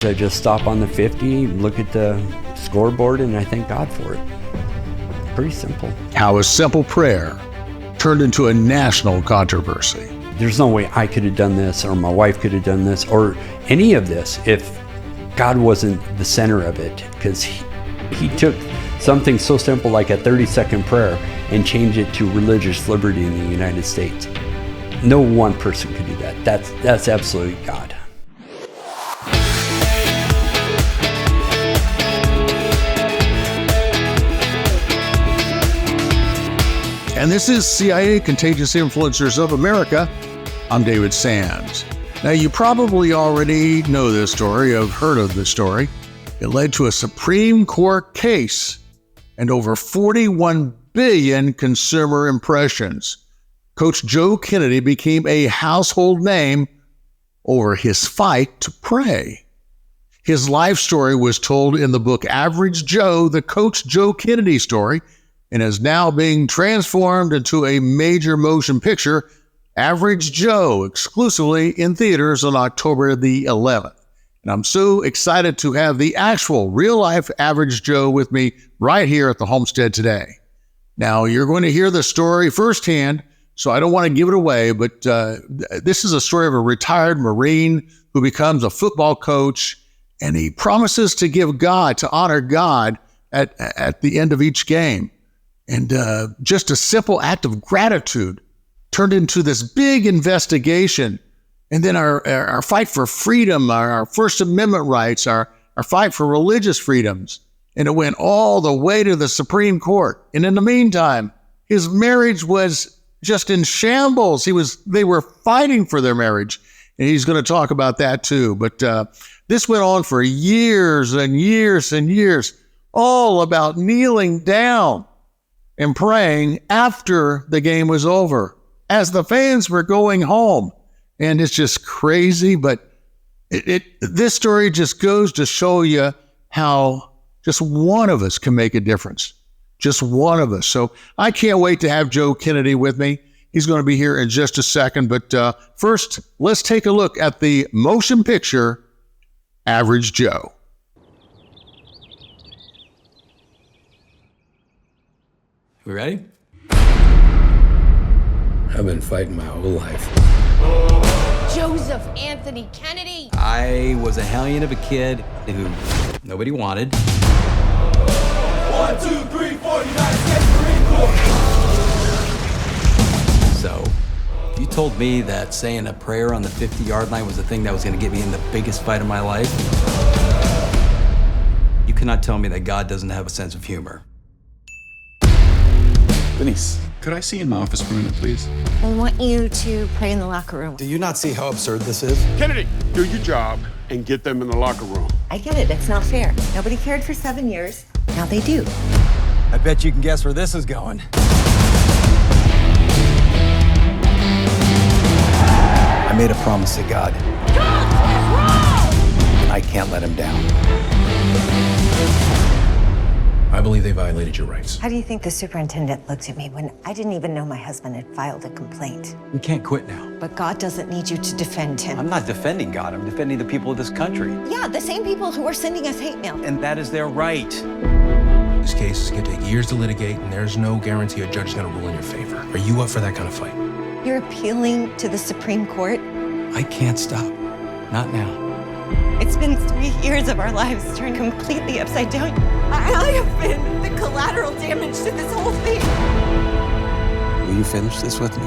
I just stop on the 50, look at the scoreboard, and I thank God for it. Pretty simple. How a simple prayer turned into a national controversy. There's no way I could have done this, or my wife could have done this, or any of this if God wasn't the center of it, because he took something so simple like a 30-second prayer and changed it to religious liberty in the United States. No one person could do that. That's absolutely God. And this is CIA Contagious Influencers of America. I'm David Sands. Now, you probably already know this story, have heard of this story. It led to a Supreme Court case and over 41 billion consumer impressions. Coach Joe Kennedy became a household name over his fight to pray. His life story was told in the book Average Joe, the Coach Joe Kennedy story, and is now being transformed into a major motion picture, Average Joe, exclusively in theaters on October the 11th. And I'm so excited to have the actual real-life Average Joe with me right here at the homestead today. Now, you're going to hear the story firsthand, so I don't want to give it away, but this is a story of a retired Marine who becomes a football coach, and he promises to honor God at the end of each game. And just a simple act of gratitude turned into this big investigation. And then our fight for freedom, our First Amendment rights, our fight for religious freedoms. And it went all the way to the Supreme Court. And in the meantime, his marriage was just in shambles. They were fighting for their marriage. And he's going to talk about that too. But this went on for years and years and years, all about kneeling down and praying after the game was over, as the fans were going home. And it's just crazy, but this story just goes to show you how just one of us can make a difference. Just one of us. So I can't wait to have Joe Kennedy with me. He's going to be here in just a second. But first, let's take a look at the motion picture, Average Joe. We ready? I've been fighting my whole life. Joseph Anthony Kennedy. I was a hellion of a kid who nobody wanted. 1, 2, 3, 4, United States Marine Corps. So, if you told me that saying a prayer on the 50-yard line was the thing that was going to get me in the biggest fight of my life, you cannot tell me that God doesn't have a sense of humor. Denise, could I see you in my office for a minute, please? I want you to pray in the locker room. Do you not see how absurd this is? Kennedy, do your job and get them in the locker room. I get it. It's not fair. Nobody cared for 7 years. Now they do. I bet you can guess where this is going. I made a promise to God. I can't let him down. I believe they violated your rights. How do you think the superintendent looked at me when I didn't even know my husband had filed a complaint? We can't quit now. But God doesn't need you to defend him. I'm not defending God. I'm defending the people of this country. Yeah, the same people who are sending us hate mail. And that is their right. This case is going to take years to litigate, and there's no guarantee a judge is going to rule in your favor. Are you up for that kind of fight? You're appealing to the Supreme Court? I can't stop. Not now. It's been 3 years of our lives turned completely upside down. I have been the collateral damage to this whole thing. Will you finish this with me?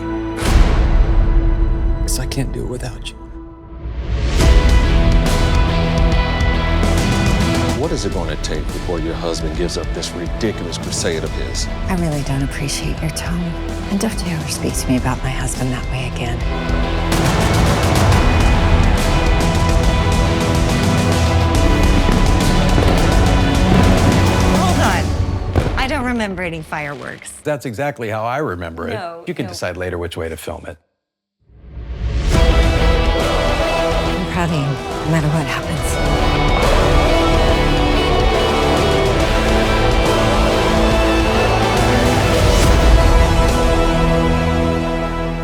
Because I can't do it without you. What is it going to take before your husband gives up this ridiculous crusade of his? I really don't appreciate your tone. And don't you ever speak to me about my husband that way again. I don't remember any fireworks. That's exactly how I remember it. No, You can no. decide later which way to film it. I'm proud of you, no matter what happens.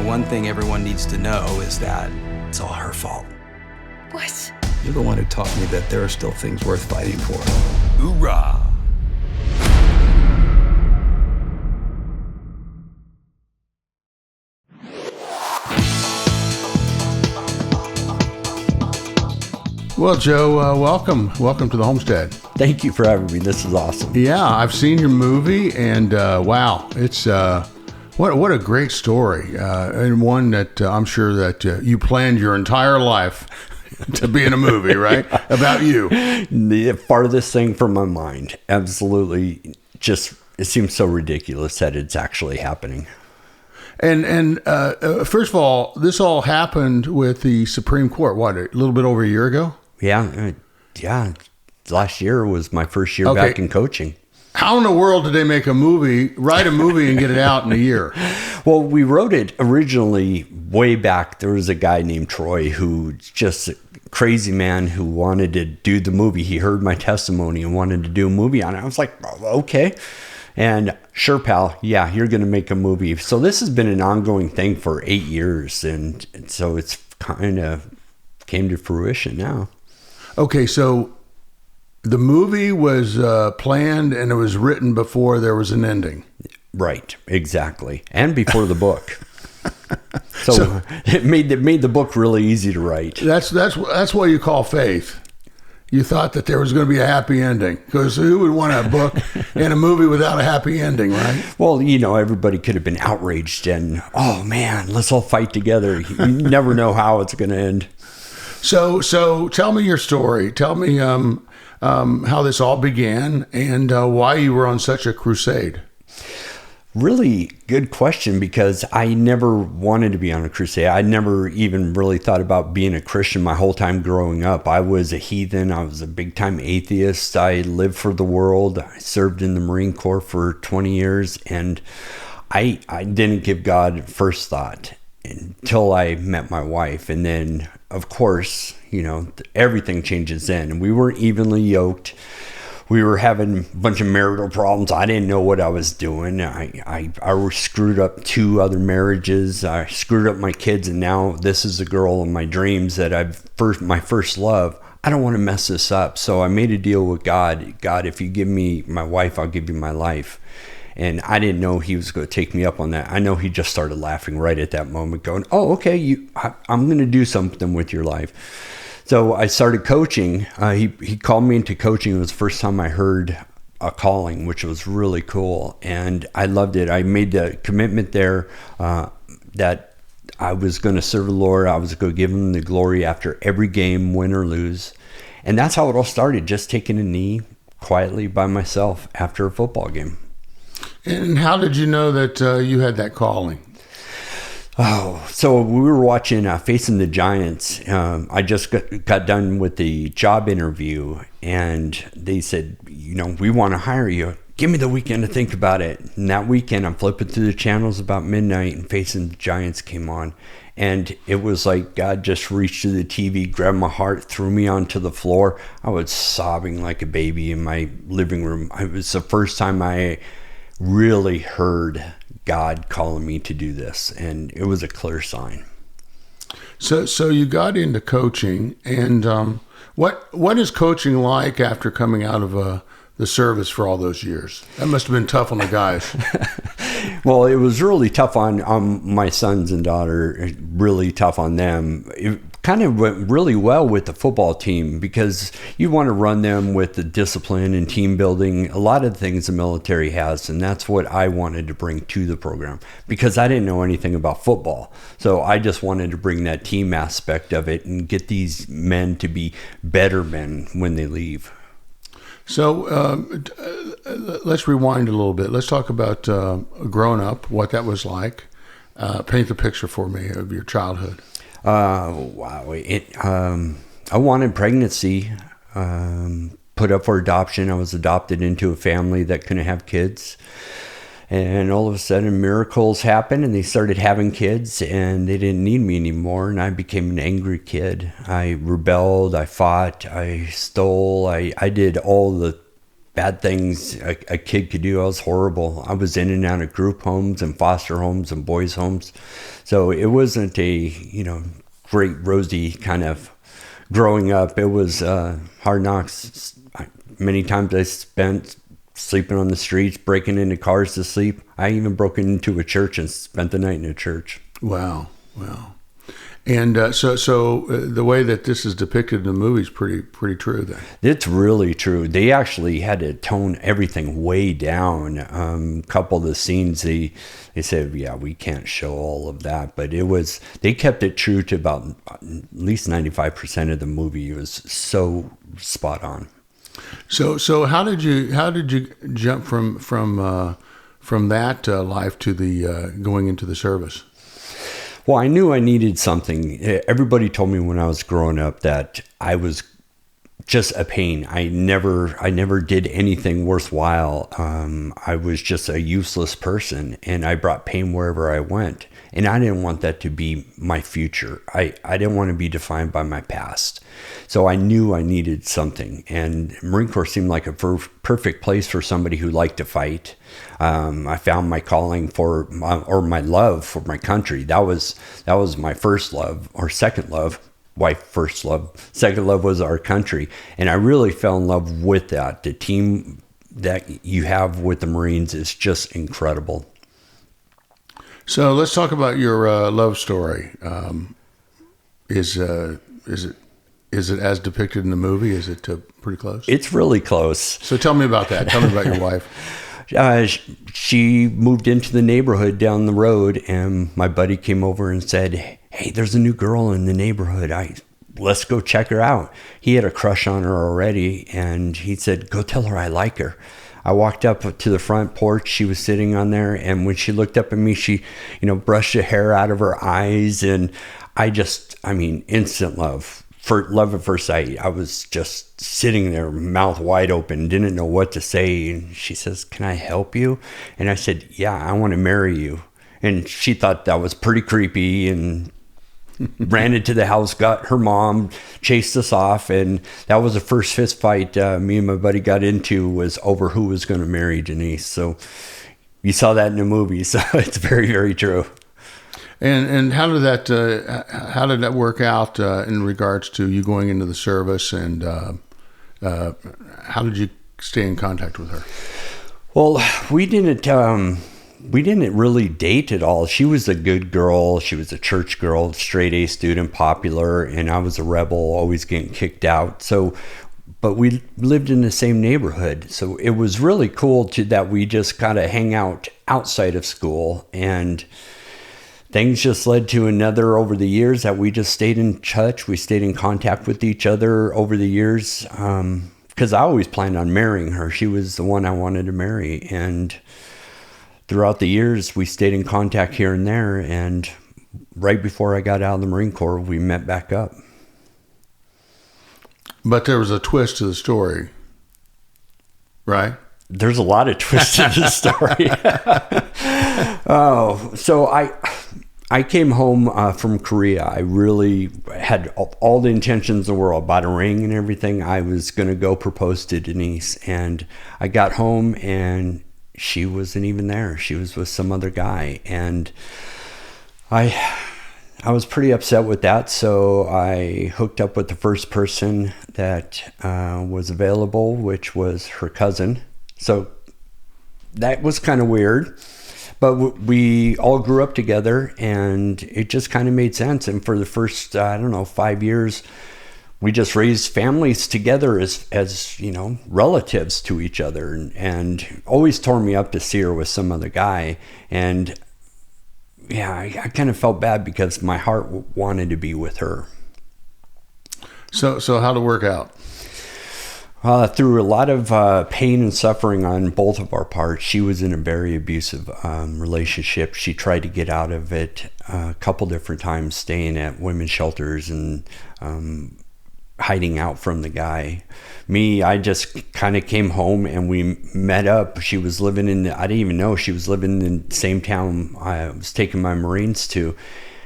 The one thing everyone needs to know is that it's all her fault. What? You're the one who taught taught me that there are still things worth fighting for. Hoorah! Well, Joe, welcome to the homestead. Thank you for having me. This is awesome. Yeah, I've seen your movie, and wow, it's what a great story, and one that I'm sure that you planned your entire life to be in a movie, right? About you. The farthest thing from my mind. Absolutely. Just, it seems so ridiculous that it's actually happening. And first of all, this all happened with the Supreme Court, what, a little bit over a year ago? Yeah. Last year was my first year back in coaching. How in the world did they write a movie and get it out in a year? Well, we wrote it originally way back. There was a guy named Troy who just a crazy man who wanted to do the movie. He heard my testimony and wanted to do a movie on it. I was like, okay. And sure, pal, yeah, you're going to make a movie. So this has been an ongoing thing for 8 years. And so it's kind of came to fruition now. Okay, so the movie was planned and it was written before there was an ending. Right, exactly. And before the book. So it made the book really easy to write. That's what you call faith. You thought that there was going to be a happy ending, because who would want a book and a movie without a happy ending, right? Well, everybody could have been outraged and, oh man, let's all fight together. You never know how it's going to end. So tell me your story. Tell me how this all began and why you were on such a crusade. Really good question, because I never wanted to be on a crusade. I never even really thought about being a Christian my whole time growing up. I was a heathen. I was a big time atheist. I lived for the world. I served in the Marine Corps for 20 years, and I didn't give God first thought until I met my wife. And then, of course, everything changes then. And we weren't evenly yoked. We were having a bunch of marital problems. I didn't know what I was doing. I screwed up 2 other marriages. I screwed up my kids, and now this is the girl of my dreams that my first love. I don't want to mess this up. So I made a deal with God. God, if you give me my wife, I'll give you my life. And I didn't know he was going to take me up on that. I know he just started laughing right at that moment, going, oh, okay, I'm going to do something with your life. So I started coaching. He called me into coaching. It was the first time I heard a calling, which was really cool. And I loved it. I made the commitment there that I was going to serve the Lord. I was going to give him the glory after every game, win or lose. And that's how it all started, just taking a knee quietly by myself after a football game. And how did you know that you had that calling? Oh, so we were watching Facing the Giants. I just got done with the job interview, and they said, we want to hire you. Give me the weekend to think about it. And that weekend, I'm flipping through the channels about midnight, and Facing the Giants came on. And it was like God just reached to the TV, grabbed my heart, threw me onto the floor. I was sobbing like a baby in my living room. It was the first time I really heard God calling me to do this, and it was a clear sign. So you got into coaching, and what is coaching like after coming out of the service for all those years? That must have been tough on the guys. Well, it was really tough on my sons and daughter, really tough on them. It kind of went really well with the football team, because you want to run them with the discipline and team building, a lot of things the military has, and that's what I wanted to bring to the program, because I didn't know anything about football. So I just wanted to bring that team aspect of it and get these men to be better men when they leave. So let's rewind a little bit. Let's talk about growing up, what that was like. Paint the picture for me of your childhood. Wow. I wanted pregnancy, put up for adoption. I was adopted into a family that couldn't have kids. And all of a sudden miracles happened, and they started having kids, and they didn't need me anymore. And I became an angry kid. I rebelled, I fought, I stole, I did all the bad things a kid could do. I was horrible. I was in and out of group homes and foster homes and boys' homes. So it wasn't a, great rosy kind of growing up, it was hard knocks. Many times I spent sleeping on the streets, breaking into cars to sleep. I even broke into a church and spent the night in a church. Wow. And so the way that this is depicted in the movie is pretty true then. It's really true. They actually had to tone everything way down. A couple of the scenes, they said, yeah, we can't show all of that. But they kept it true to about at least 95% of the movie. It was so spot on. So how did you jump from that life to the going into the service? Well, I knew I needed something. Everybody told me when I was growing up that I was just a pain. I never did anything worthwhile. I was just a useless person, and I brought pain wherever I went. And I didn't want that to be my future. I didn't want to be defined by my past. So I knew I needed something. And Marine Corps seemed like a perfect place for somebody who liked to fight. I found my calling my love for my country. That was my first love, or second love. First love. Second love was our country. And I really fell in love with that. The team that you have with the Marines is just incredible. So let's talk about your love story. Is it as depicted in the movie? Is it pretty close? It's really close. So tell me about that. Tell me about your wife. She moved into the neighborhood down the road, and my buddy came over and said, "Hey, there's a new girl in the neighborhood. Let's go check her out." He had a crush on her already, and he said, "Go tell her I like her." I walked up to the front porch. She was sitting on there, and when she looked up at me, she, brushed the hair out of her eyes, and instant love. For love at first sight. I was just sitting there, mouth wide open, didn't know what to say. And she says, "Can I help you?" And I said, "Yeah, I want to marry you." And she thought that was pretty creepy and ran into the house, got her mom, chased us off. And that was the first fist fight me and my buddy got into, was over who was going to marry Denise. So you saw that in the movie. So it's very, very true. And how did that work out in regards to you going into the service, and how did you stay in contact with her? Well, we didn't really date at all. She was a good girl. She was a church girl, straight A student, popular, and I was a rebel, always getting kicked out. But we lived in the same neighborhood, so it was really cool that we just kind of hang out outside of school, and things just led to another over the years that we just stayed in touch. We stayed in contact with each other over the years, because I always planned on marrying her. She was the one I wanted to marry. And throughout the years, we stayed in contact here and there. And right before I got out of the Marine Corps, we met back up. But there was a twist to the story, right? There's a lot of twists to the story. So I came home from Korea. I really had all the intentions in the world, bought a ring and everything. I was going to go propose to Denise, and I got home and she wasn't even there. She was with some other guy, and I was pretty upset with that. So I hooked up with the first person that was available, which was her cousin. So that was kind of weird. But we all grew up together, and it just kind of made sense. And for the first, 5 years, we just raised families together as relatives to each other, and always tore me up to see her with some other guy. And yeah, I kind of felt bad because my heart wanted to be with her. So how'd it work out? Through a lot of pain and suffering on both of our parts. She was in a very abusive relationship. She tried to get out of it a couple different times, staying at women's shelters and hiding out from the guy. Me, I just kind of came home and we met up. She was living I didn't even know she was living in the same town I was taking my Marines to.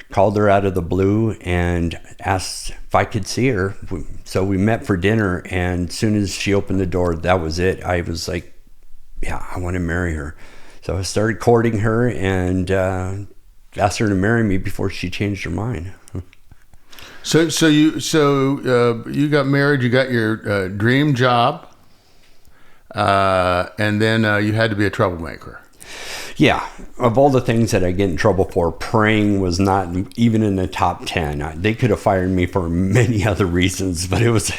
Called her out of the blue and asked if I could see her. So we met for dinner, and as soon as she opened the door, that was it. I was like, yeah, I want to marry her. So I started courting her and asked her to marry me before she changed her mind. So you got married, you got your dream job, and then you had to be a troublemaker. Yeah, of all the things that I get in trouble for, praying was not even in the top 10. They could have fired me for many other reasons, but it was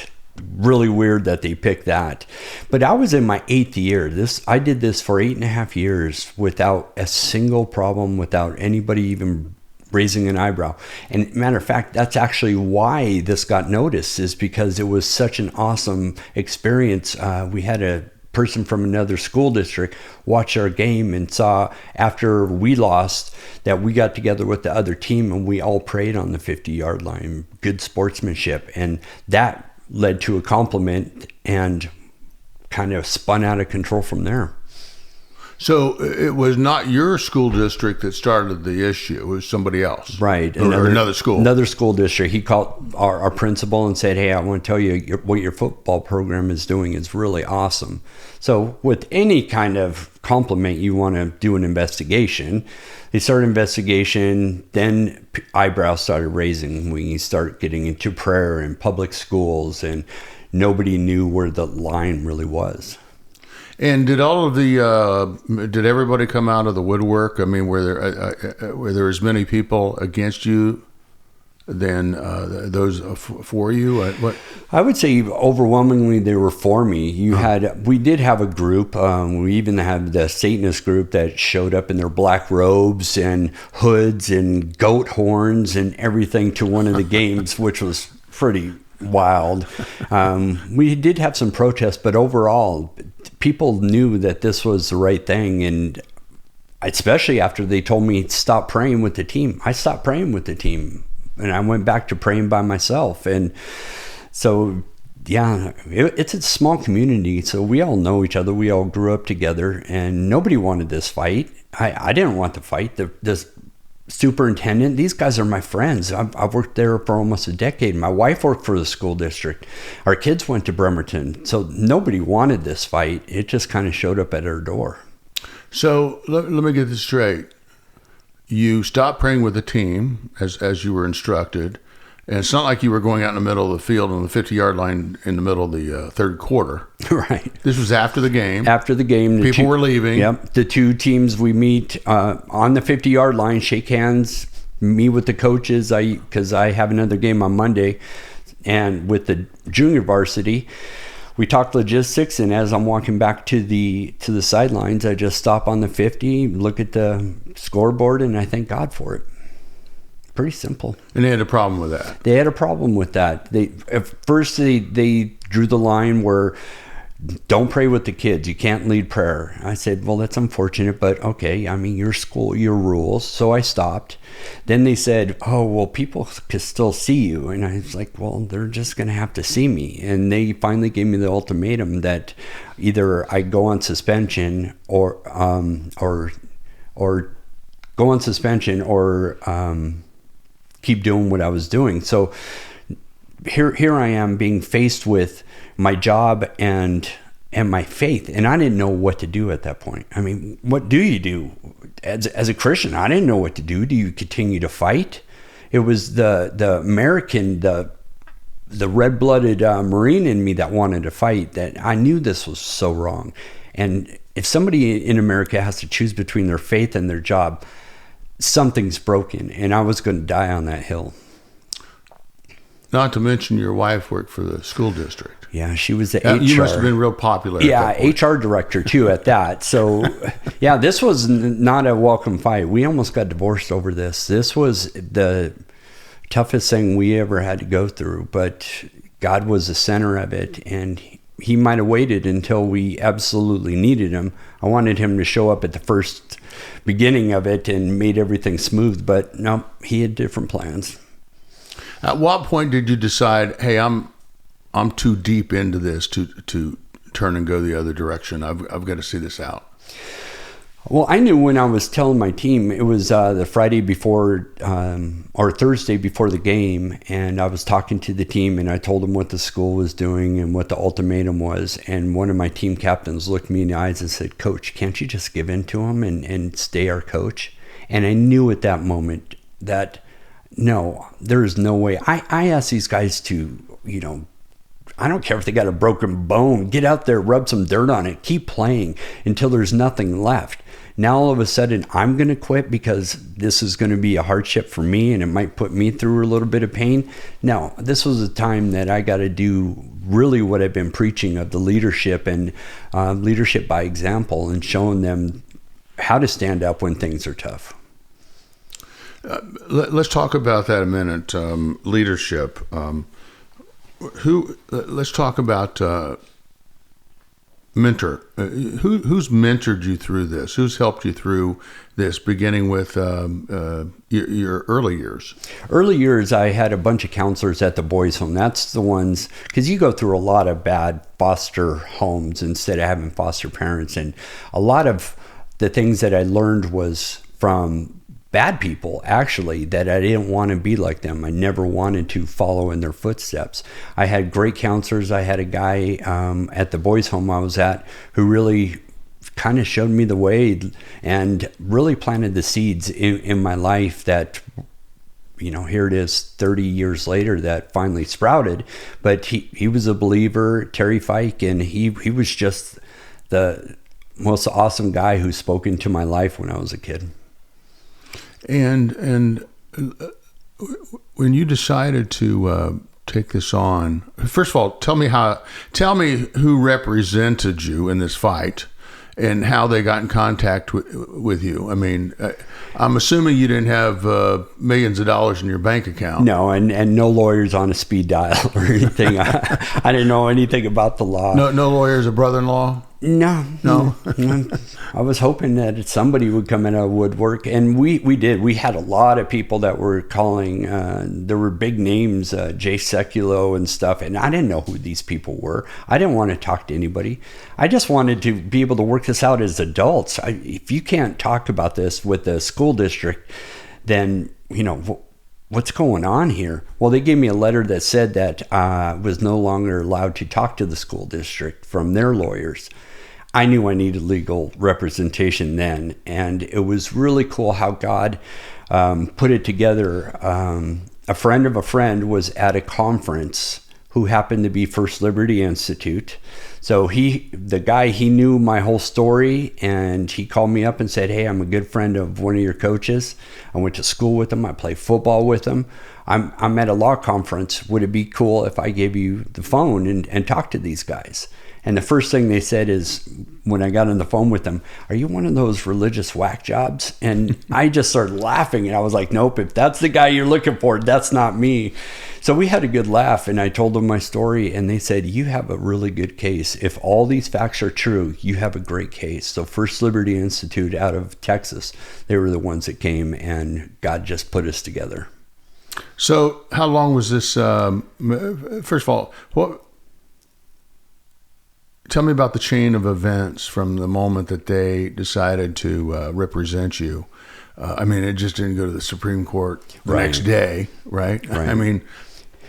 really weird that they picked that. But I was in my 8th year. I did this for 8.5 years without a single problem, without anybody even raising an eyebrow. And matter of fact, that's actually why this got noticed, is because it was such an awesome experience. We had a person from another school district watch our game and saw after we lost that we got together with the other team and we all prayed on the 50-yard line. Good sportsmanship. And that led to a compliment and kind of spun out of control from there. So it was not your school district that started the issue. It was somebody else. Right. Or another school. Another school district. He called our principal and said, hey, I want to tell you what your football program is doing is really awesome. So with any kind of compliment, you want to do an investigation. They started an investigation. Then eyebrows started raising when you start getting into prayer in public schools, and nobody knew where the line really was. And did all of the did everybody come out of the woodwork? I mean, were there as many people against you than those for you? What I would say overwhelmingly they were for me. We did have a group. We even had the Satanist group that showed up in their black robes and hoods and goat horns and everything to one of the games, which was pretty wild. We did have some protests, but overall, people knew that this was the right thing. And especially after they told me stop praying with the team, I stopped praying with the team and I went back to praying by myself. And so, yeah, it's a small community. So we all know each other. We all grew up together and nobody wanted this fight. I didn't want the fight. This superintendent, these guys are my friends. I've worked there for almost a decade. My wife worked for the school district. Our kids went to Bremerton. So nobody wanted this fight. It just kind of showed up at our door. So let me get this straight. You stopped praying with the team as you were instructed. And it's not like you were going out in the middle of the field on the 50-yard line in the middle of the third quarter. Right. This was after the game. After the game. People were leaving. Yep. The two teams we meet on the 50-yard line, shake hands, meet with the coaches because I have another game on Monday. And with the junior varsity, we talked logistics. And as I'm walking back to the sidelines, I just stop on the 50, look at the scoreboard, and I thank God for it. Pretty simple. And they had a problem with that. They had a problem with that. At first they drew the line where don't pray with the kids. You can't lead prayer. I said, well, that's unfortunate, but okay. I mean, your school, your rules. So I stopped. Then they said, oh, well, people can still see you. And I was like, well, they're just going to have to see me. And they finally gave me the ultimatum that either I go on suspension or go on suspension or keep doing what I was doing. So here I am being faced with my job and my faith, and I didn't know what to do at that point. I mean, what do you do as a Christian? I didn't know what to do. Do you continue to fight? It was the American, the red-blooded Marine in me that wanted to fight. That I knew this was so wrong, and if somebody in America has to choose between their faith and their job, something's broken, and I was going to die on that hill. Not to mention your wife worked for the school district. Yeah, she was the HR. You must have been real popular. Yeah, HR director too at that. So, yeah, this was not a welcome fight. We almost got divorced over this. This was the toughest thing we ever had to go through, but God was the center of it, and he might have waited until we absolutely needed him. I wanted him to show up at the first beginning of it and made everything smooth, but no, he had different plans. At what point did you decide, hey, I'm too deep into this to turn and go the other direction? I've got to see this out. Well, I knew when I was telling my team, it was the Friday before or Thursday before the game, and I was talking to the team, and I told them what the school was doing and what the ultimatum was. And one of my team captains looked me in the eyes and said, Coach, can't you just give in to him and stay our coach? And I knew at that moment that no, there is no way. I ask these guys to, I don't care if they got a broken bone, get out there, rub some dirt on it, keep playing until there's nothing left. Now all of a sudden I'm going to quit because this is going to be a hardship for me and it might put me through a little bit of pain. No, this was a time that I got to do really what I've been preaching of the leadership and leadership by example, and showing them how to stand up when things are tough. Let's talk about that a minute. Leadership. Let's talk about mentor. Who's mentored you through this? Who's helped you through this, beginning with your early years? Early years, I had a bunch of counselors at the boys' home. That's the ones, because you go through a lot of bad foster homes instead of having foster parents. And a lot of the things that I learned was from bad people, actually, that I didn't want to be like them. I never wanted to follow in their footsteps. I had great counselors. I had a guy at the boys' home I was at who really kind of showed me the way and really planted the seeds in my life that, here it is 30 years later that finally sprouted. But he was a believer, Terry Fike, and he was just the most awesome guy who spoke into my life when I was a kid. And when you decided to take this on, first of all, tell me who represented you in this fight and how they got in contact with you. I mean, I'm assuming you didn't have millions of dollars in your bank account. No, and no lawyers on a speed dial or anything. I didn't know anything about the law. No lawyers, a brother-in-law? No. I was hoping that somebody would come in a woodwork, and we did. We had a lot of people that were calling. There were big names, Jay Sekulow and stuff, and I didn't know who these people were. I didn't want to talk to anybody. I just wanted to be able to work this out as adults. If you can't talk about this with the school district, then, what's going on here? Well, they gave me a letter that said that I was no longer allowed to talk to the school district from their lawyers. I knew I needed legal representation then, and it was really cool how God put it together. A friend of a friend was at a conference who happened to be First Liberty Institute. So the guy knew my whole story, and he called me up and said, "Hey, I'm a good friend of one of your coaches. I went to school with him. I play football with him. I'm at a law conference. Would it be cool if I gave you the phone and talk to these guys?" And the first thing they said is, when I got on the phone with them, "Are you one of those religious whack jobs?" And I just started laughing, and I was like, "Nope, if that's the guy you're looking for, that's not me." So we had a good laugh, and I told them my story, and they said, "You have a really good case. If all these facts are true, you have a great case." So First Liberty Institute out of Texas, they were the ones that came, and God just put us together. So how long was this? First of all, tell me about the chain of events from the moment that they decided to represent you. I mean, it just didn't go to the Supreme Court the next day, right? I mean,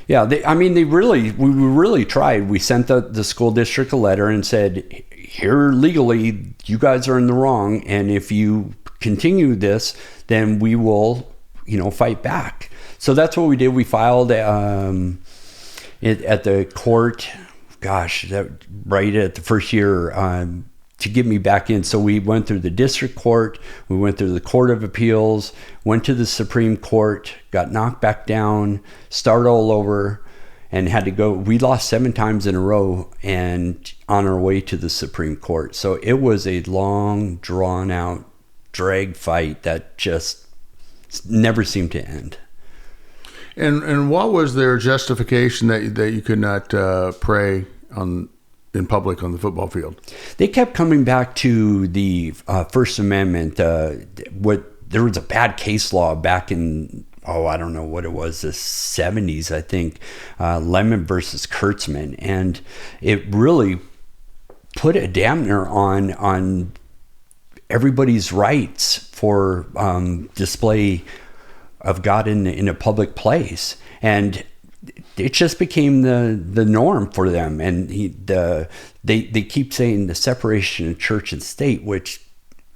yeah, we really tried. We sent the school district a letter and said, "Here legally, you guys are in the wrong, and if you continue this, then we will, fight back." So that's what we did. We filed it at the court. Gosh, right at the first year to get me back in. So we went through the district court, we went through the Court of Appeals, went to the Supreme Court, got knocked back down, started all over, and had to go. We lost 7 times in a row and on our way to the Supreme Court. So it was a long, drawn out, drag fight that just never seemed to end. And what was their justification that you could not pray in public on the football field? They kept coming back to the First Amendment. There was a bad case law back in, I don't know what it was, the 70s, I think, Lemon versus Kurtzman, and it really put a dampener on everybody's rights for display of God in a public place, and it just became the norm for them. And they keep saying the separation of church and state, which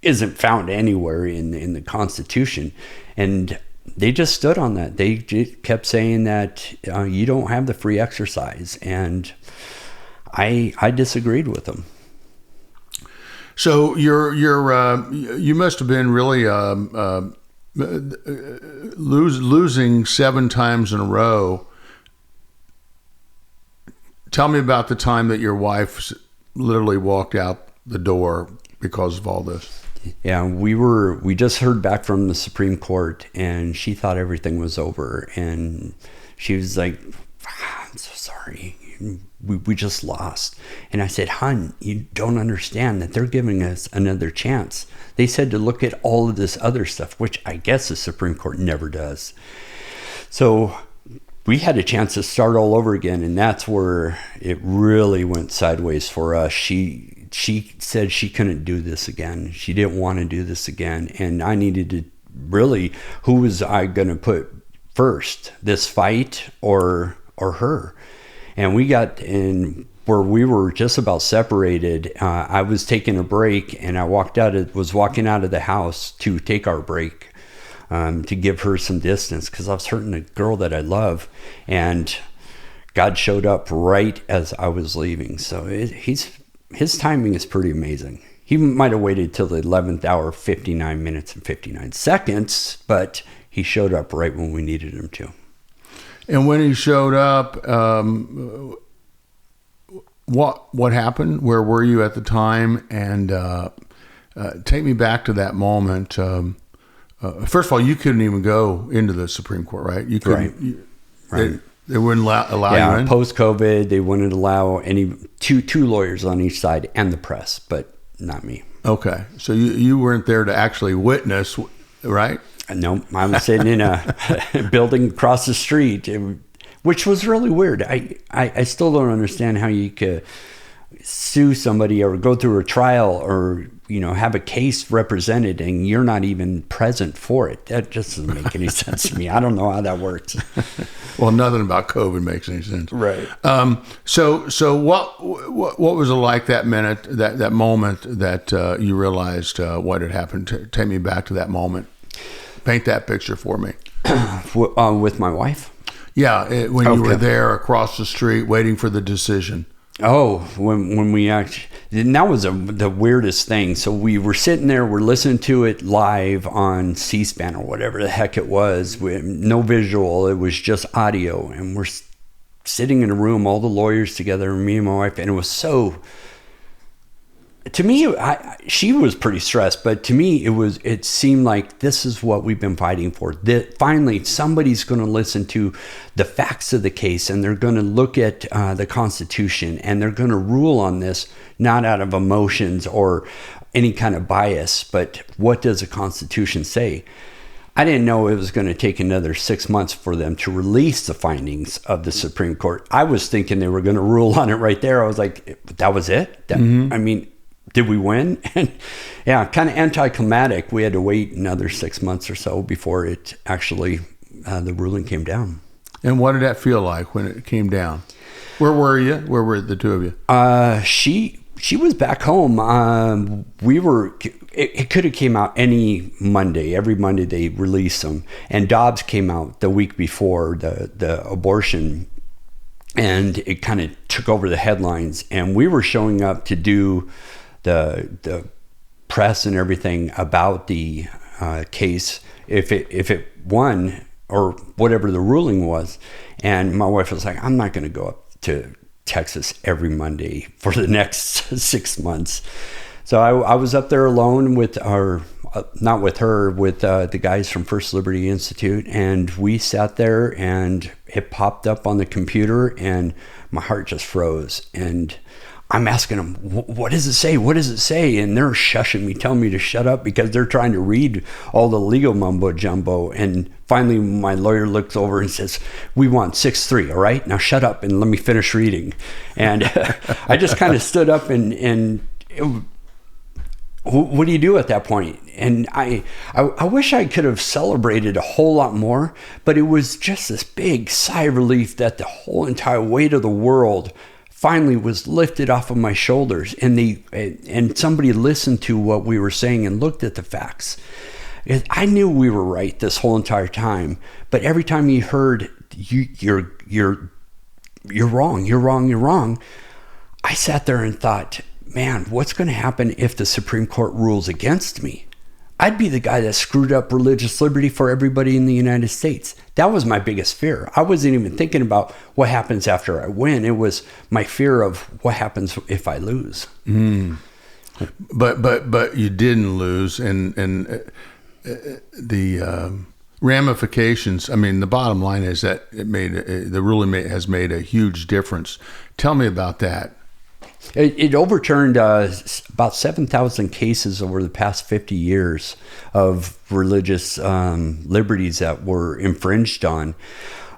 isn't found anywhere in the Constitution. And they just stood on that. They just kept saying that you don't have the free exercise, and I disagreed with them. So you must have been really losing 7 times in a row. Tell me about the time that your wife literally walked out the door because of all this. Yeah, we just heard back from the Supreme Court, and she thought everything was over, and she was like, I'm so sorry. We just lost. And I said, hon, you don't understand that they're giving us another chance. They said to look at all of this other stuff, which I guess the Supreme Court never does. So we had a chance to start all over again, and that's where it really went sideways for us. She said she couldn't do this again. She didn't want to do this again. And I needed to really, who was I going to put first, this fight or her? And we got in where we were just about separated. I was taking a break, and I was walking out of the house to take our break, to give her some distance, because I was hurting a girl that I love. And God showed up right as I was leaving. So his timing is pretty amazing. He might have waited till the 11th hour, 59 minutes and 59 seconds, but he showed up right when we needed him to. And when he showed up, what happened? Where were you at the time? And take me back to that moment. First of all, you couldn't even go into the Supreme Court, right? You couldn't. Right. They wouldn't allow you in? Post-COVID, they wouldn't allow any two lawyers on each side and the press, but not me. Okay. So you weren't there to actually witness, right? No, I was sitting in a building across the street, which was really weird. I still don't understand how you could sue somebody or go through a trial or have a case represented and you're not even present for it. That just doesn't make any sense to me. I don't know how that works. Well, nothing about COVID makes any sense. Right. So what was it like that minute, that moment that you realized what had happened? Take me back to that moment. Paint that picture for me. With my wife? Yeah, when you were there across the street waiting for the decision. Oh, when we actually, and that was the weirdest thing. So we were sitting there, we're listening to it live on C-SPAN or whatever the heck it was, with no visual, it was just audio, and we're sitting in a room, all the lawyers together, me and my wife, and it was so, to me, she was pretty stressed, but to me, it seemed like this is what we've been fighting for. That finally, somebody's going to listen to the facts of the case, and they're going to look at the Constitution, and they're going to rule on this, not out of emotions or any kind of bias, but what does the Constitution say? I didn't know it was going to take another 6 months for them to release the findings of the Supreme Court. I was thinking they were going to rule on it right there. I was like, that was it? I mean, did we win? And yeah, kind of anticlimactic. We had to wait another 6 months or so before it actually, the ruling came down. And what did that feel like when it came down? Where were you? Where were the two of you? She was back home. It could have came out any Monday. Every Monday they release them. And Dobbs came out the week before the abortion. And it kind of took over the headlines. And we were showing up to do the press and everything about the case if it won or whatever the ruling was. And my wife was like, I'm not going to go up to Texas every Monday for the next 6 months. So I was up there alone with not with her, with the guys from First Liberty Institute, and we sat there and it popped up on the computer and my heart just froze. And I'm asking them, what does it say? What does it say? And they're shushing me, telling me to shut up because they're trying to read all the legal mumbo jumbo. And finally, my lawyer looks over and says, we want 6-3, all right? Now shut up and let me finish reading. And I just kind of stood up and what do you do at that point? And I wish I could have celebrated a whole lot more, but it was just this big sigh of relief that the whole entire weight of the world finally was lifted off of my shoulders, and somebody listened to what we were saying and looked at the facts. I knew we were right this whole entire time, but every time he heard you're wrong, I sat there and thought, man, what's going to happen if the Supreme Court rules against me? I'd be the guy that screwed up religious liberty for everybody in the United States. That was my biggest fear. I wasn't even thinking about what happens after I win. It was my fear of what happens if I lose. But you didn't lose, and the ramifications. I mean, the bottom line is that has made a huge difference. Tell me about that. It overturned about 7,000 cases over the past 50 years of religious liberties that were infringed on.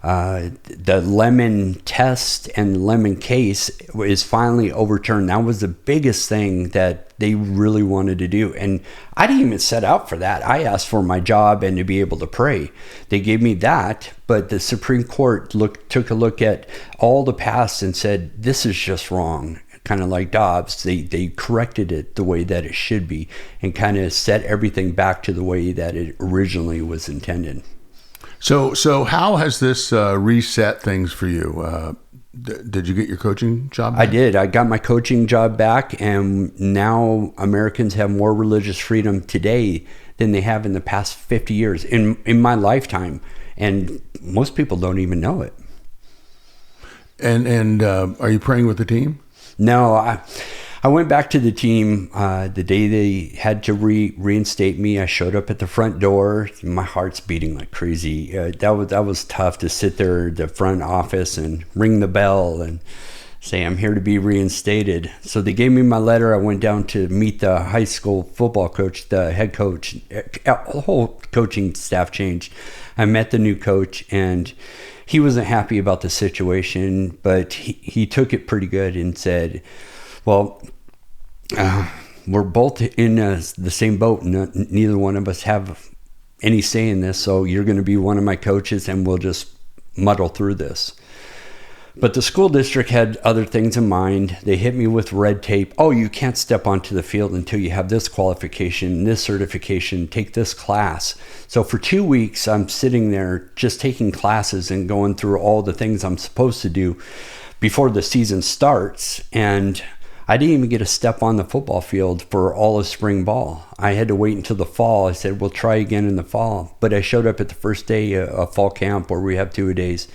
The Lemon test and the Lemon case is finally overturned. That was the biggest thing that they really wanted to do. And I didn't even set out for that. I asked for my job and to be able to pray. They gave me that, but the Supreme Court took a look at all the past and said, this is just wrong. Kind of like Dobbs, they corrected it the way that it should be and kind of set everything back to the way that it originally was intended. So how has this reset things for you? Did you get your coaching job back? I did. I got my coaching job back, and now Americans have more religious freedom today than they have in the past 50 years in my lifetime, and most people don't even know it. And are you praying with the team? No, I went back to the team the day they had to reinstate me. I showed up at the front door. My heart's beating like crazy. That was tough to sit there at the front office and ring the bell and say, I'm here to be reinstated. So they gave me my letter. I went down to meet the high school football coach, the head coach. The whole coaching staff changed. I met the new coach, and he wasn't happy about the situation, but he took it pretty good and said, well, we're both in the same boat. Neither one of us have any say in this, so you're going to be one of my coaches, and we'll just muddle through this. But the school district had other things in mind. They hit me with red tape. Oh, you can't step onto the field until you have this qualification, this certification, take this class. So for 2 weeks, I'm sitting there just taking classes and going through all the things I'm supposed to do before the season starts. And I didn't even get a step on the football field for all of spring ball. I had to wait until the fall. I said, we'll try again in the fall. But I showed up at the first day of fall camp where we have 2-a-days.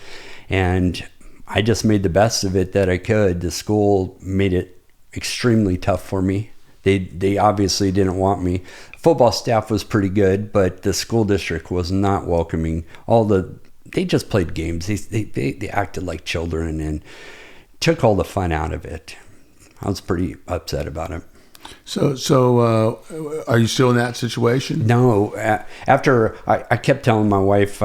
And I just made the best of it that I could. The school made it extremely tough for me. They obviously didn't want me. Football staff was pretty good, but the school district was not welcoming. They just played games. They acted like children and took all the fun out of it. I was pretty upset about it. So are you still in that situation? No. After I kept telling my wife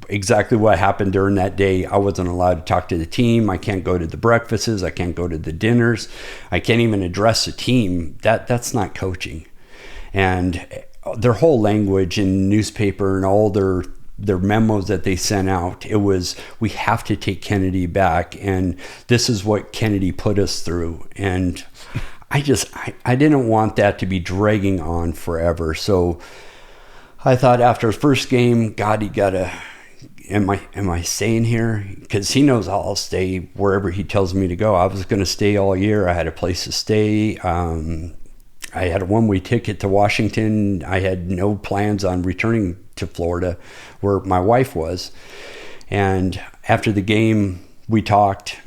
exactly what happened during that day. I wasn't allowed to talk to the team. I can't go to the breakfasts. I can't go to the dinners. I can't even address the team. That's not coaching. And their whole language in newspaper and all their memos that they sent out, it was, we have to take Kennedy back, and this is what Kennedy put us through. And I didn't want that to be dragging on forever. So I thought after the first game, God, you gotta, am I staying here? Because he knows I'll stay wherever he tells me to go. I was going to stay all year. I had a place to stay. I had a one-way ticket to Washington. I had no plans on returning to Florida where my wife was. And after the game, we talked,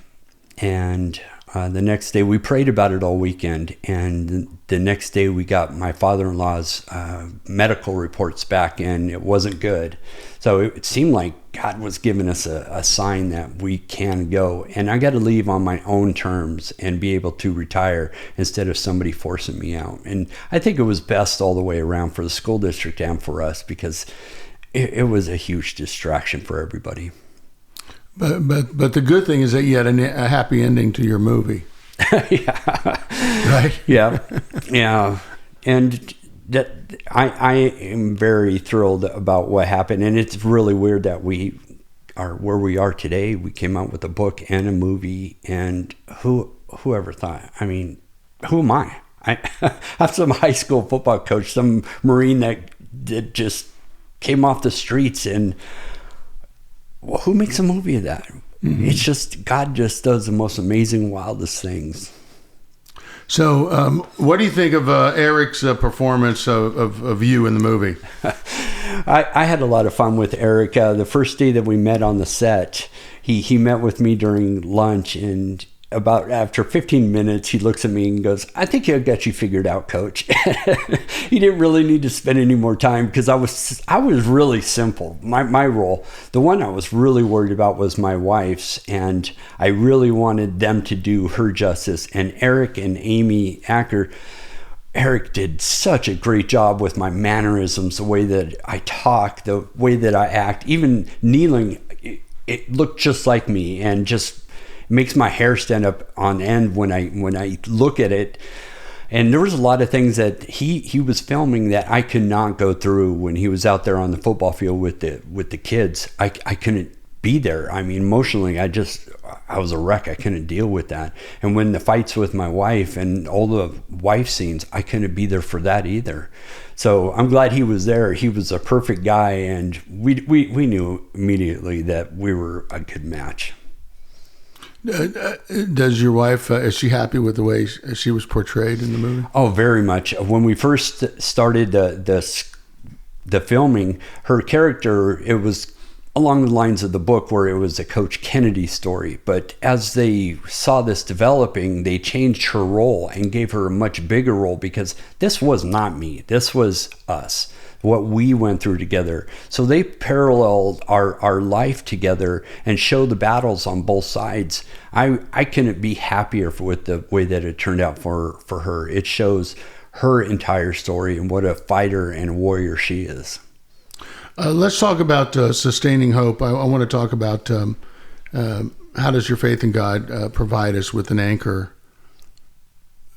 and the next day we prayed about it all weekend. And the next day we got my father-in-law's medical reports back, and it wasn't good. So it seemed like God was giving us a sign that we can go. And I got to leave on my own terms and be able to retire instead of somebody forcing me out. And I think it was best all the way around for the school district and for us, because it was a huge distraction for everybody. But the good thing is that you had a happy ending to your movie. Yeah. Right? Yeah. And that I am very thrilled about what happened. And it's really weird that we are where we are today. We came out with a book and a movie, and whoever thought, I mean, who am I? I'm some high school football coach, some Marine that that just came off the streets. And well, who makes a movie of that? Mm-hmm. It's just, God just does the most amazing, wildest things. So what do you think of Eric's performance of you in the movie? I had a lot of fun with Eric. The first day that we met on the set, he met with me during lunch, and after 15 minutes, he looks at me and goes, "I think I've got you figured out, Coach." He didn't really need to spend any more time because I was really simple. My role, the one I was really worried about was my wife's, and I really wanted them to do her justice. And Eric and Amy Acker, Eric did such a great job with my mannerisms, the way that I talk, the way that I act, even kneeling, it looked just like me, and just makes my hair stand up on end when I look at it. And there was a lot of things that he was filming that I could not go through when he was out there on the football field with the kids. I couldn't be there. I mean, emotionally, I was a wreck. I couldn't deal with that. And when the fights with my wife and all the wife scenes, I couldn't be there for that either. So I'm glad he was there. He was a perfect guy, and we knew immediately that we were a good match. Does your wife, is she happy with the way she was portrayed in the movie? Oh, very much. When we first started the filming, her character, it was along the lines of the book where it was a Coach Kennedy story. But as they saw this developing, they changed her role and gave her a much bigger role, because this was not me. This was us, what we went through together. So they paralleled our life together and showed the battles on both sides. I couldn't be happier with the way that it turned out for her. It shows her entire story and what a fighter and warrior she is. Let's talk about sustaining hope. I want to talk about how does your faith in God provide us with an anchor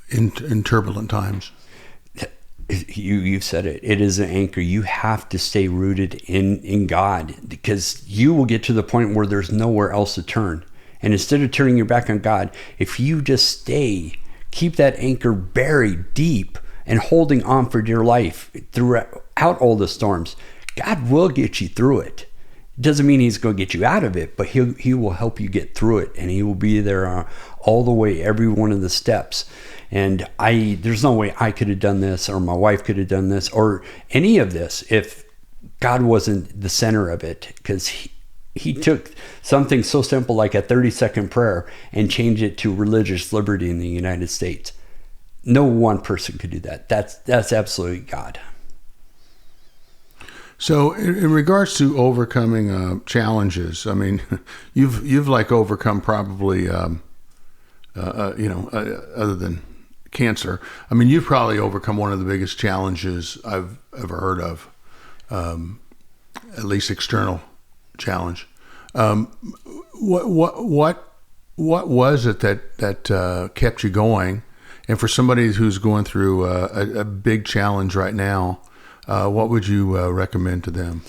in turbulent times? You've said it. It is an anchor. You have to stay rooted in God, because you will get to the point where there's nowhere else to turn. And instead of turning your back on God, if you just keep that anchor buried deep and holding on for dear life throughout all the storms, God will get you through it. It doesn't mean he's going to get you out of it, but he will help you get through it, and he will be there all the way, every one of the steps. And there's no way I could have done this, or my wife could have done this, or any of this if God wasn't the center of it, because he took something so simple like a 30-second prayer and changed it to religious liberty in the United States. No one person could do that. That's absolutely God. So in regards to overcoming challenges, I mean, you've like overcome probably, other than cancer, I mean, you've probably overcome one of the biggest challenges I've ever heard of, at least external challenge. What was it that kept you going? And for somebody who's going through a big challenge right now, what would you recommend to them?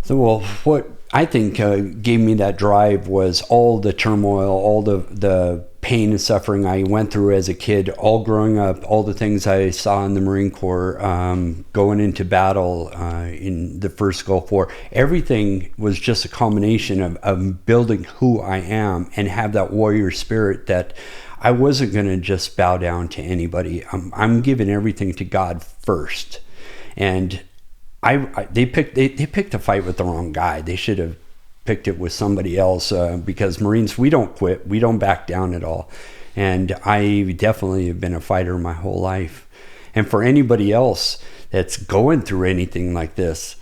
So, well, what I think gave me that drive was all the turmoil, all the pain and suffering I went through as a kid, all growing up, all the things I saw in the Marine Corps, going into battle in the first Gulf War. Everything was just a combination of building who I am and have that warrior spirit that I wasn't going to just bow down to anybody. I'm giving everything to God first. And they picked a fight with the wrong guy. They should have picked it with somebody else, because Marines, we don't quit. We don't back down at all. And I definitely have been a fighter my whole life. And for anybody else that's going through anything like this,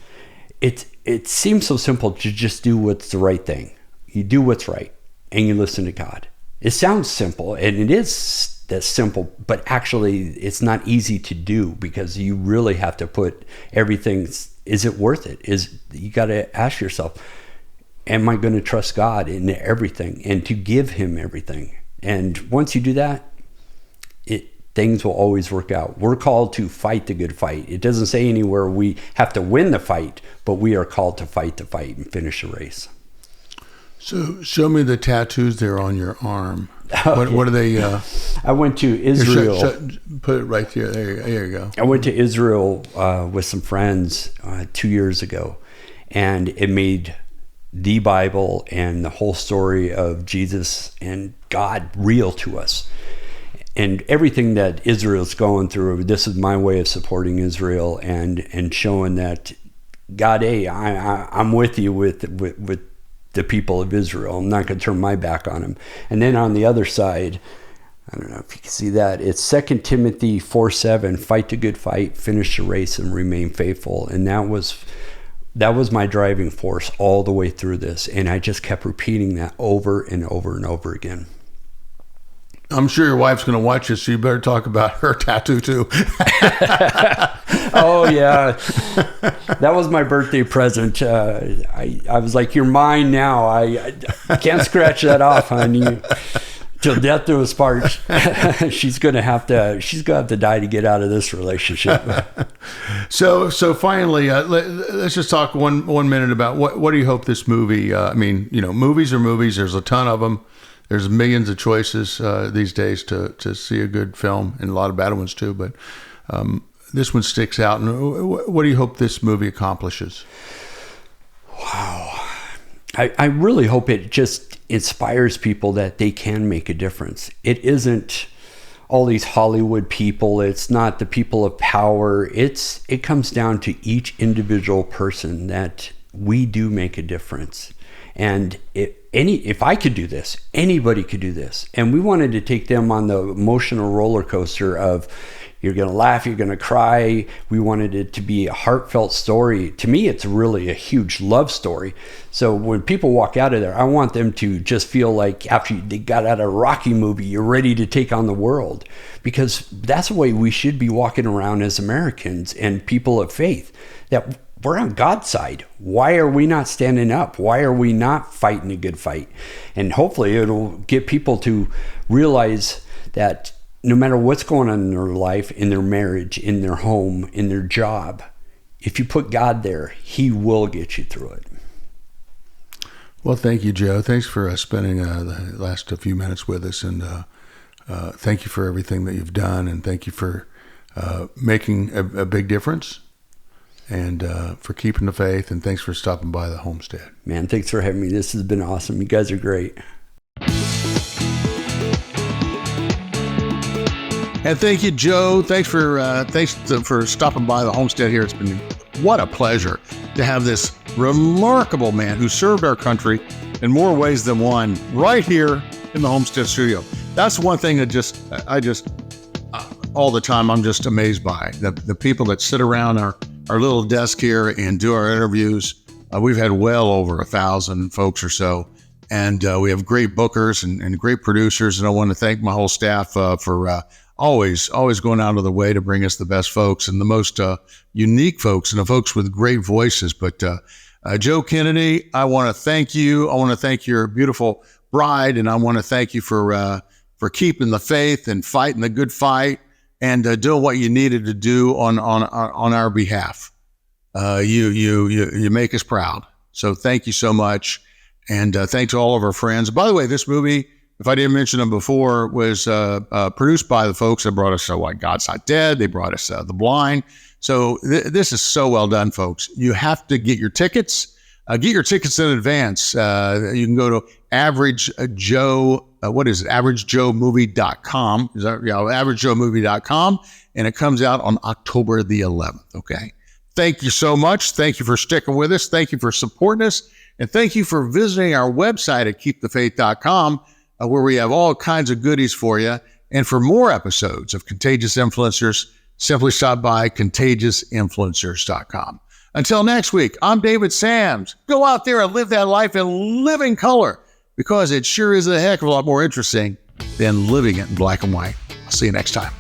it seems so simple to just do what's the right thing. You do what's right and you listen to God. It sounds simple, and it is that's simple, but actually it's not easy to do, because you really have to put everything. Is it worth it? You got to ask yourself, am I going to trust God in everything and to give him everything? And once you do that, things will always work out. We're called to fight the good fight. It doesn't say anywhere we have to win the fight, but we are called to fight the fight and finish the race. So show me the tattoos there on your arm. Okay. What are they? I went to Israel. Put it right there. There you go. I went to Israel with some friends 2 years ago, and it made the Bible and the whole story of Jesus and God real to us. And everything that Israel's going through, this is my way of supporting Israel and showing that God, hey, I'm with you with the people of Israel. I'm not going to turn my back on them. And then on the other side, I don't know if you can see that, it's 2 Timothy 4:7, fight the good fight, finish the race, and remain faithful. And that was my driving force all the way through this. And I just kept repeating that over and over and over again. I'm sure your wife's going to watch this, so you better talk about her tattoo too. Oh, yeah. That was my birthday present. I was like, you're mine now. I can't scratch that off, honey. Till death do us part. She's gonna have to die to get out of this relationship. So finally, let's just talk one minute about what do you hope this movie? I mean, movies are movies. There's a ton of them. There's millions of choices these days to see a good film, and a lot of bad ones too. But this one sticks out. And what do you hope this movie accomplishes? Wow. I really hope it just inspires people that they can make a difference. It isn't all these Hollywood people. It's not the people of power. It comes down to each individual person that we do make a difference. And if I could do this, anybody could do this. And we wanted to take them on the emotional roller coaster of, you're going to laugh, you're going to cry. We wanted it to be a heartfelt story. To me, it's really a huge love story. So when people walk out of there, I want them to just feel like after they got out of a Rocky movie, you're ready to take on the world. Because that's the way we should be walking around as Americans and people of faith, that we're on God's side. Why are we not standing up? Why are we not fighting a good fight? And hopefully it'll get people to realize that no matter what's going on in their life, in their marriage, in their home, in their job, if you put God there, He will get you through it. Well, thank you, Joe. Thanks for spending the last few minutes with us. And thank you for everything that you've done. And thank you for making a big difference. And for keeping the faith, and thanks for stopping by the homestead. Man, thanks for having me. This has been awesome. You guys are great. And thank you, Joe. Thanks for stopping by the homestead here. It's been what a pleasure to have this remarkable man who served our country in more ways than one right here in the homestead studio. That's one thing that I just all the time I'm just amazed by the people that sit around our little desk here and do our interviews. We've had well over 1,000 folks or so, and we have great bookers and great producers. And I want to thank my whole staff for always going out of the way to bring us the best folks and the most unique folks and the folks with great voices. But Joe Kennedy, I want to thank you. I want to thank your beautiful bride, and I want to thank you for keeping the faith and fighting the good fight and doing what you needed to do on our behalf. You make us proud. So thank you so much. And thanks to all of our friends. By the way, this movie, if I didn't mention them before, was produced by the folks that brought us God's Not Dead. They brought us The Blind. So this is so well done, folks. You have to get your tickets. Get your tickets in advance. You can go to AverageJoeMovie.com. AverageJoeMovie.com, and it comes out on October the 11th. Okay. Thank you so much. Thank you for sticking with us. Thank you for supporting us, and thank you for visiting our website at KeepTheFaith.com, where we have all kinds of goodies for you. And for more episodes of Contagious Influencers, simply stop by ContagiousInfluencers.com. Until next week, I'm David Sands. Go out there and live that life in living color, because it sure is a heck of a lot more interesting than living it in black and white. I'll see you next time.